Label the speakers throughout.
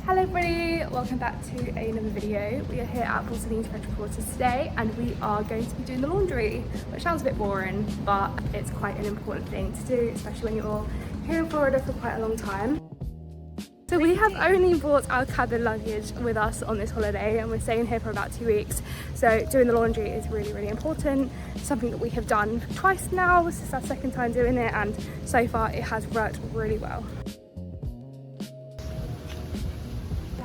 Speaker 1: Hello everybody, welcome back to another video. We are here at Orlean's French Quarter today and we are going to be doing the laundry, which sounds a bit boring, but it's quite an important thing to do, especially when you're here in Florida for quite a long time. So we have only brought our cabin luggage with us on this holiday and we're staying here for about 2 weeks. So doing the laundry is really important. Something that we have done twice now. This is our second time doing it and so far it has worked really well.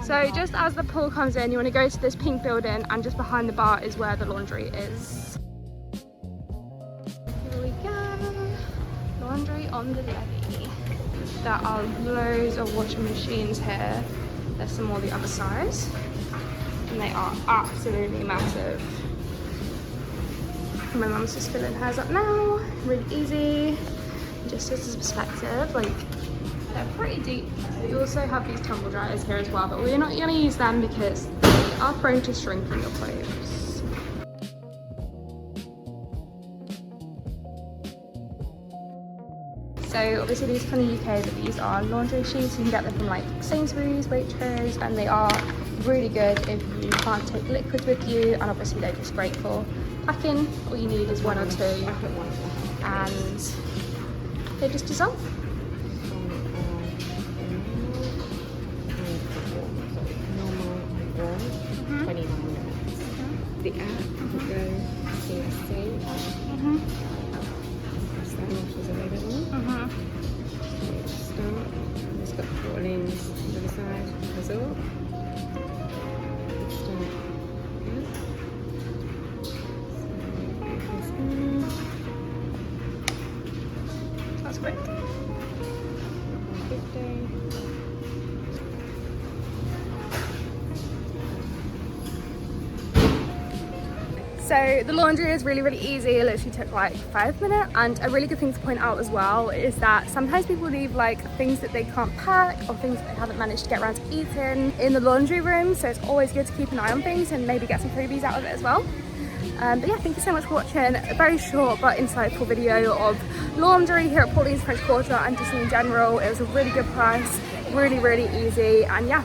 Speaker 1: So just as the pool comes in, you want to go to this pink building and just behind the bar is where the laundry is. Here we go. Laundry on the levee. There are loads of washing machines here. There's some more the other side. And they are absolutely massive. And my mum's just filling hers up now. Really easy. Just as a perspective, like, they're pretty deep. You also have these tumble dryers here as well, but we're not going to use them because they are prone to shrinking your clothes. So obviously these from the UK, but these are laundry sheets. You can get them from like Sainsbury's, Waitrose, and they are really good if you can't take liquids with you, and obviously they're just great for packing. All you need is one or two, and they just dissolve.
Speaker 2: The app will go CSC. Press that and offers available. Start. And it's got Orlean's on the other side. Resort. Start.
Speaker 1: That's great.
Speaker 2: 50.
Speaker 1: So the laundry is really easy. It literally took like 5 minutes, and a really good thing to point out as well is that sometimes people leave like things that they can't pack or things that they haven't managed to get around to eating in the laundry room, so it's always good to keep an eye on things and maybe get some freebies out of it as well. But yeah, thank you so much for watching a very short but insightful video of laundry here at Orlean's French Quarter and just in general. It was a really good price, really easy, and yeah.